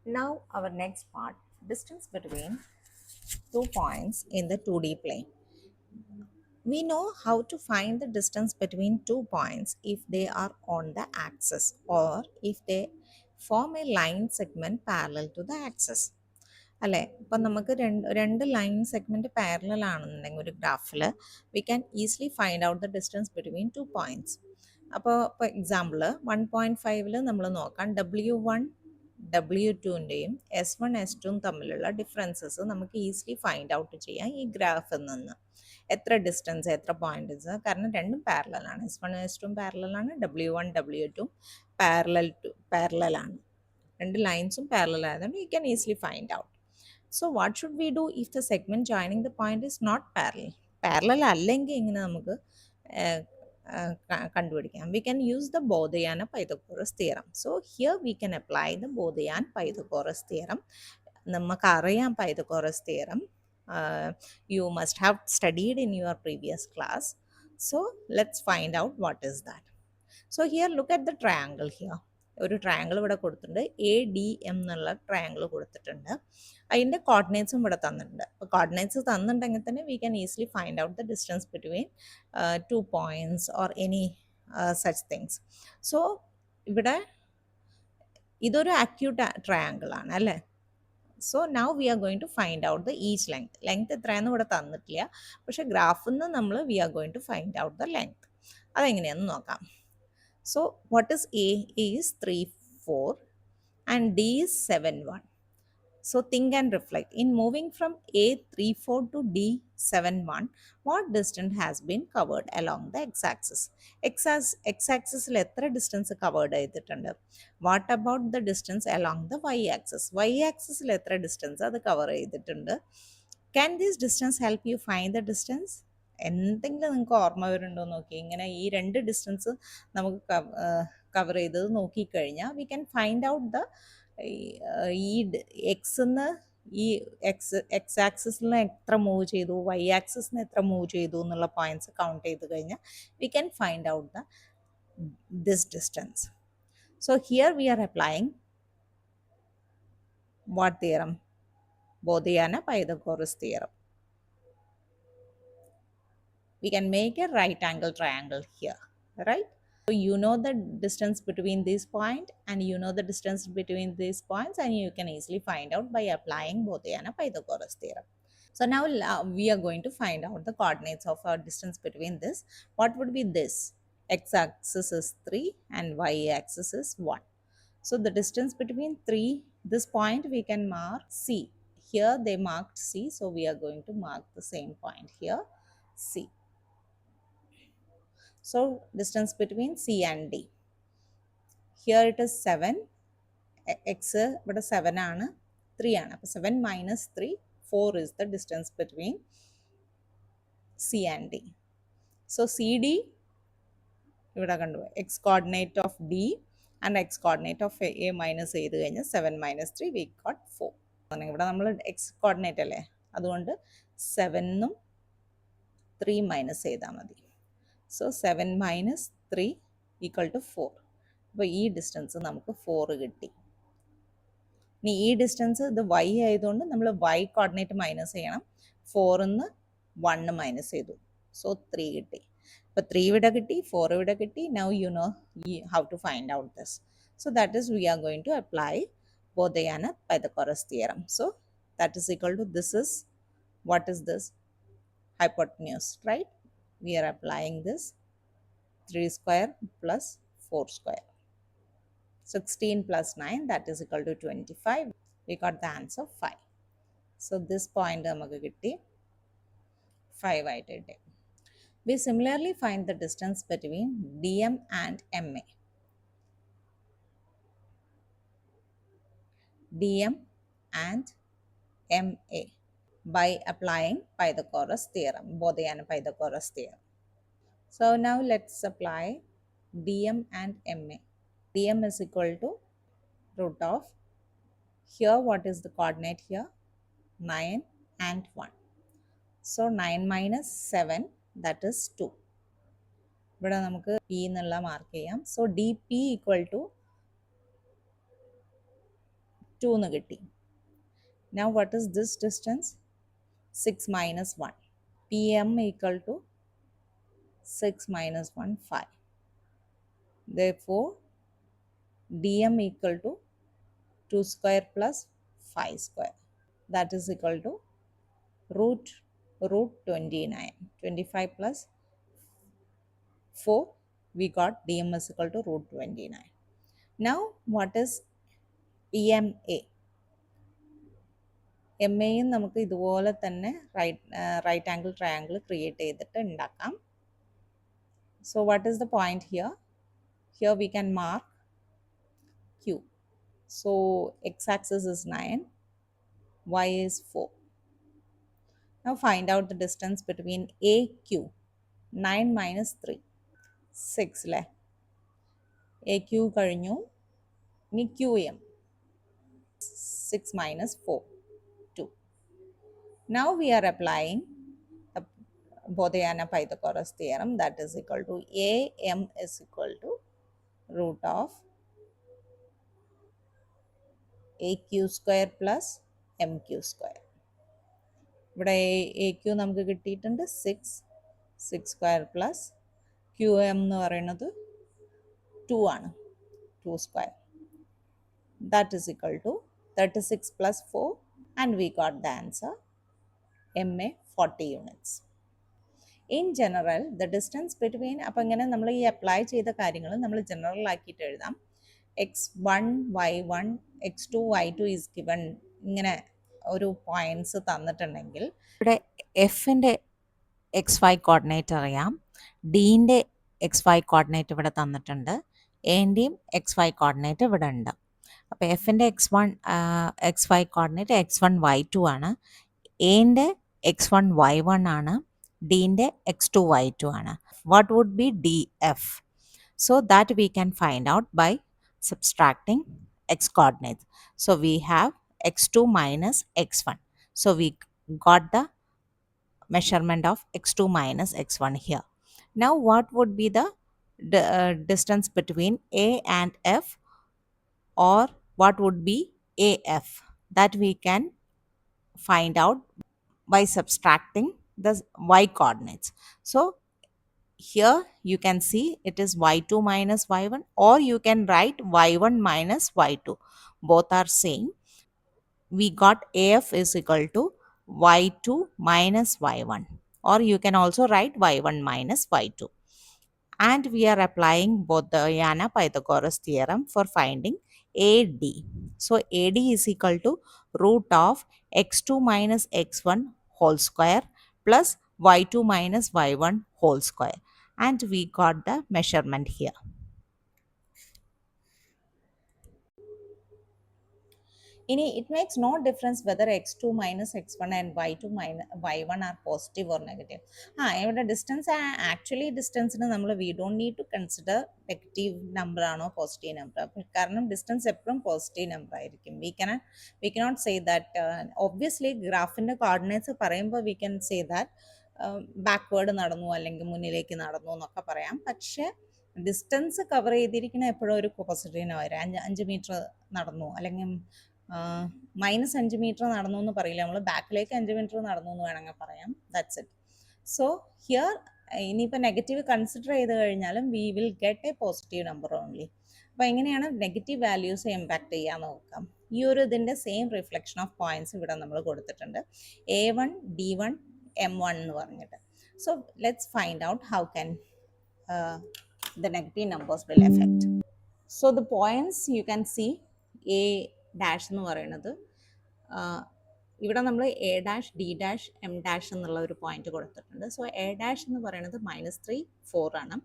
Now our next part, distance between 2 points in the 2D plane. We know how to find the distance between 2 points if they are on the axis or if they form a line segment parallel to the axis. അല്ലേ, ഇപ്പം നമുക്ക് രണ്ട് line segment parallel ആണെന്നുണ്ടെങ്കിൽ ഒരു ഗ്രാഫിൽ V can easily find out the distance between 2 points. അപ്പോൾ ഇപ്പോൾ example 1.5 നമ്മൾ നോക്കാം, W1 W2ൻ്റെയും S1 S2 തമ്മിലുള്ള ഡിഫറൻസസ് നമുക്ക് ഈസിലി ഫൈൻഡ് ഔട്ട് ചെയ്യാം ഈ ഗ്രാഫിൽ നിന്ന്. എത്ര ഡിസ്റ്റൻസ്, എത്ര പോയിൻറ്റ്സ്, കാരണം രണ്ടും പാരലലാണ്. S1 S2 പാരലലാണ്, W1 W2 പാരലലാണ്. രണ്ട് ലൈൻസും പാരലൽ ആയതുകൊണ്ട് you can easily find out. So what should we do if the segment joining the point is not parallel? Parallel അല്ലെങ്കിൽ ഇങ്ങനെ നമുക്ക് കണ്ടുപിടിക്കാം. We can use the Bodayana-Pythagoras theorem. So here we can apply the Bodayana-Pythagoras theorem. നമുക്കറിയാം Pythagoras theorem. You must have studied in your previous class. So let's find out what is that. So here look at the triangle here. ഒരു triangle ഇവിടെ കൊടുത്തിട്ടുണ്ട്, ADM എന്നുള്ള triangle കൊടുത്തിട്ടുണ്ട്. അതിൻ്റെ കോർഡിനേറ്റ്സും ഇവിടെ തന്നിട്ടുണ്ട്. അപ്പോൾ കോർഡിനേറ്റ്സ് തന്നിട്ടുണ്ടെങ്കിൽ തന്നെ we can easily find out the distance between 2 points or any such things. So ഇവിടെ ഇതൊരു അക്യൂട്ട് ട്രയാങ്കിൾ ആണ് അല്ലേ. So now we are going to find out the each length എത്രയാണെന്ന് ഇവിടെ തന്നിട്ടില്ല, പക്ഷേ ഗ്രാഫിൽ നിന്ന് നമ്മൾ we are going to find out the length. അതെങ്ങനെയാണെന്ന് നോക്കാം. So what is A? A is 3, 4 and D is 7, 1. So think and reflect. In moving from A 3, 4 to D 7, 1, what distance has been covered along the x-axis? X-axis എത്ര distance covered ചെയ്തിട്ടുണ്ട്? What about the distance along the y-axis? Y-axis എത്ര distance അത് cover ചെയ്തിട്ടുണ്ട്? Can this distance help you find the distance? എന്തെങ്കിലും നിങ്ങൾക്ക് ഓർമ്മ വരുന്നുണ്ടോ നോക്കി. ഇങ്ങനെ ഈ രണ്ട് ഡിസ്റ്റൻസ് നമുക്ക് കവർ ചെയ്തത് നോക്കിക്കഴിഞ്ഞാൽ we can find out the ഈ എക്സിന്ന് ഈ എക്സ് ആക്സിസിൽ എത്ര മൂവ് ചെയ്തു, വൈ ആക്സിസിന് എത്ര മൂവ് ചെയ്തു എന്നുള്ള പോയിന്റ്സ് കൗണ്ട് ചെയ്ത് കഴിഞ്ഞാൽ we can find out this distance. So here we R applying what theorem? Bodayana-Pythagoras theorem. We can make a right angle triangle here, right? So you know the distance between these points and you know the distance between these points, and you can easily find out by applying Bodayana-Pythagoras theorem. So now we are going to find out the coordinates of our distance between this. What would be this? X-axis is 3 and y-axis is 1. So the distance between this point we can mark C. Here they marked C, so we are going to mark the same point here, C. So distance between C and D. Here it is 7. X ഇവിടെ 7 ആണ്, 3 ആണ്. അപ്പോൾ 7 minus 3, 4 is the distance between C and D. So CD ഇവിടെ കണ്ടു, X coordinate of D and X coordinate of A minus ചെയ്ത് കഴിഞ്ഞാൽ 7 minus 3 we got 4. ഇവിടെ നമ്മൾ X coordinate അല്ലേ, അതുകൊണ്ട് 7ഉം 3 മൈനസ് ചെയ്താൽ മതി. So 7 minus 3 equal to 4. അപ്പോൾ ഈ ഡിസ്റ്റൻസ് നമുക്ക് 4 കിട്ടി. ഇനി ഈ ഡിസ്റ്റൻസ് ഇത് y ആയതുകൊണ്ട് നമ്മൾ y കോർഡിനേറ്റ് മൈനസ് ചെയ്യണം. 4ന്ന് 1 മൈനസ് ചെയ്തു, സോ 3 കിട്ടി. അപ്പോൾ 3 ഇവിടെ കിട്ടി, 4 ഇവിടെ കിട്ടി. Now you know how to find out this. So that is we are going to apply Bodayana-Pythagoras theorem. So that is equal to, this is, what is this? Hypotenuse, right? We are applying this 3 square plus 4 square. 16 plus 9, that is equal to 25. We got the answer 5. So this point നമുക്ക് കിട്ടി 5 ആയിട്ട് കിട്ടി. We similarly find the distance between DM and MA. DM and MA by applying Pythagoras theorem, Bodayana-Pythagoras theorem. So now let's apply DM and MA. DM is equal to root of, here what is the coordinate here? 9 and 1. So 9 minus 7, that is 2. ഇവിടെ നമുക്ക് P എന്നുള്ള mark ചെയ്യാം. So D P equal to 2 എന്ന് കിട്ടി. Now what is this distance? 6 minus 1. PM equal to 6 minus 1, 5. Therefore, DM equal to 2 square plus 5 square. That is equal to root 29. 25 plus 4, we got DM is equal to root 29. Now, what is EMA? എമ്മയും നമുക്ക് ഇതുപോലെ തന്നെ right angle triangle create ചെയ്തിട്ട് ഉണ്ടാക്കാം. So what is the point here? Here we can mark Q. So x axis is 9, y is 4. Now find out the distance between AQ. 9 minus 3, 6 le. AQ കഴിഞ്ഞു. ഇനി QM. 6 minus 4, 2. Now we are applying the Bodhayana-Pythagoras theorem, that is equal to AM is equal to root of AQ square plus MQ square. ഇവിടെ AQ നമുക്ക് കിട്ടിയിട്ടുണ്ട് 6 square plus QM എന്ന് പറയുന്നത് 2 ആണ്, 2 square. That is equal to 36 plus 4, and we got the answer MA 40 units. In general, the distance between, അപ്പോൾ ഇങ്ങനെ നമ്മൾ ഈ അപ്ലൈ ചെയ്ത കാര്യങ്ങൾ നമ്മൾ ജനറൽ ആക്കിയിട്ട് എഴുതാം. x1 y1 x2 y2 is given, ഇങ്ങനെ ഒരു പോയിന്റ്സ് തന്നിട്ടുണ്ടെങ്കിൽ ഇവിടെ എഫിൻ്റെ XY കോർഡിനേറ്റ് അറിയാം, ഡീൻ്റെ XY കോർഡിനേറ്റ് ഇവിടെ തന്നിട്ടുണ്ട്, എൻ്റെയും XY കോർഡിനേറ്റ് ഇവിടെ ഉണ്ട്. അപ്പോൾ എഫിൻ്റെ XY കോർഡിനേറ്റ് x1 y2 ആണ്, എൻ്റെ x1 y1 ആണ്, ഡീൻ്റെ x2 y2 ആണ്. What would be DF? So that we can find out by subtracting x coordinates. So we have x2 minus x1. So we got the measurement of x2 minus x1 here. Now what would be the distance between A and F, or what would be AF? That we can find out by subtracting the y coordinates. So here you can see it is y2 minus y1, or you can write y1 minus y2. Both are same. We got AF is equal to y2 minus y1, or you can also write y1 minus y2. And we are applying Bodhayana-Pythagoras theorem for finding AD. So AD is equal to root of x2 minus x1 whole square plus y2 minus y1 whole square. And we got the measurement here. It makes no difference whether x2 minus x1 and y2 minus y1 are positive or negative. Here distance, actually distance we don't need to consider negative number or positive number. Because distance is a positive number. We cannot say that. Obviously, graph in the coordinates we can say that backward നടന്നു അല്ലെങ്കിൽ മുന്നിലേക്ക് നടന്നു എന്നൊക്കെ പറയാം. പക്ഷേ distance cover ചെയ്തിരിക്കുന്ന എപ്പോഴും ഒരു പോസിറ്റീവ് വരാം. 5 മീറ്റർ നടന്നു അല്ലെങ്കിൽ -5 മീറ്റർ നടന്നു എന്ന് പറയില്ല, നമ്മൾ ബാക്കിലേക്ക് 5 മീറ്റർ നടന്നു എന്ന് വേണമെങ്കിൽ പറയാം. That's it. സോ ഹിയർ ഇനിയിപ്പോൾ നെഗറ്റീവ് കൺസിഡർ ചെയ്ത് കഴിഞ്ഞാലും we will get A positive number only. അപ്പോൾ എങ്ങനെയാണ് നെഗറ്റീവ് വാല്യൂസ് ഇമ്പാക്ട് ചെയ്യാൻ നോക്കാം. ഈ ഒരു ഇതിൻ്റെ സെയിം റിഫ്ലക്ഷൻ ഓഫ് പോയിന്റ്സ് ഇവിടെ നമ്മൾ കൊടുത്തിട്ടുണ്ട്, A1 D1 M1 എന്ന് പറഞ്ഞിട്ട്. So let's find out how can the negative numbers will affect. So the points you can see A dash എന്ന് പറയുന്നത് ഇവിടെ നമ്മൾ A dash D dash M dash എന്നുള്ള ഒരു പോയിന്റ് കൊടുത്തിട്ടുണ്ട്. സോ A dash എന്ന് പറയുന്നത് -3 4 ആണ്,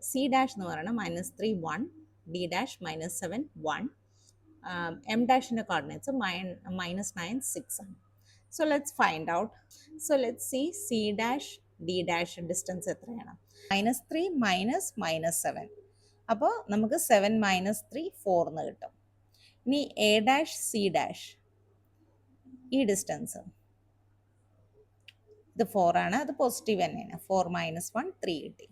C dash എന്ന് പറയുന്നത് -3 1, D dash -7 1, M dashന്റെ കോർഡിനേറ്റ്സ് -9 6 ആണ്. So let's find out. So let's see C dash D dash distance എത്രയാണ്. -3 minus -7, അപ്പോൾ നമുക്ക് 7 minus 3 4 എന്ന് കിട്ടും. ഇനി A dash C dash ഈ ഡിസ്റ്റൻസ് ഇത് 4 ആണ്, അത് പോസിറ്റീവ് തന്നെയാണ്. 4 minus 1 3 കിട്ടി.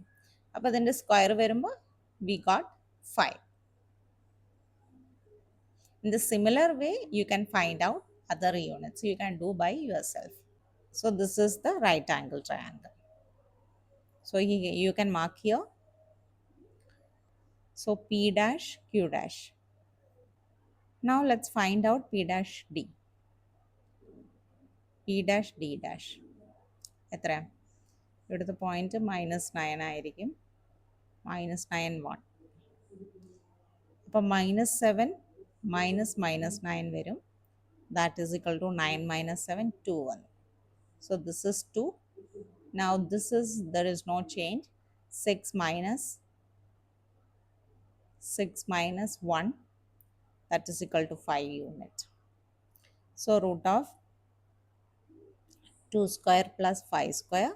അപ്പോൾ അതിൻ്റെ സ്ക്വയർ വരുമ്പോൾ we got 5. In the similar way, you can find out other units. You can do by yourself. So this is the right angle triangle. So you can mark here. So P dash Q dash. Now let's find out P dash D. P dash D dash. എത്ര ഇവിടുത്തെ point -9 ആയിരിക്കും. -9 1. അപ്പം -7 -9 വരും. That is equal to 9 - 7 2 1. So this is 2. Now this is, there is no change. 6 minus 1, that is equal to 5 unit. So root of 2 square plus 5 square,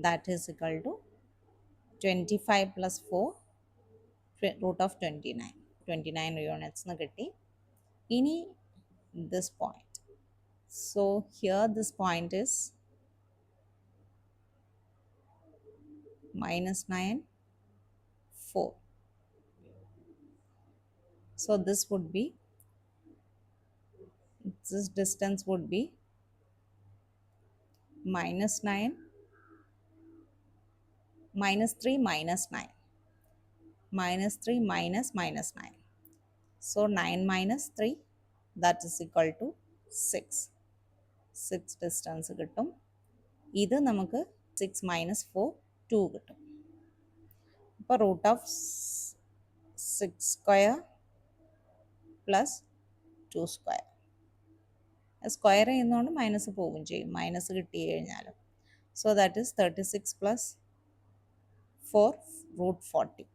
that is equal to 25 plus 4, root of 29. 29 units na kitti. Ini this point. So here this point is -9 4. So this would be, this distance would be -9 -3 -9 -3 -9. So 9 minus 3, that is equal to 6. 6 distance കിട്ടും. ഇത് നമുക്ക് 6 minus 4 2 കിട്ടും. അപ്പോൾ root of 6 square plus 2 square. Square ചെയ്യുന്നതുകൊണ്ട് minus പോവുകയും ചെയ്യും, minus കിട്ടി കഴിഞ്ഞാൽ. So that is 36 plus 4 root 40.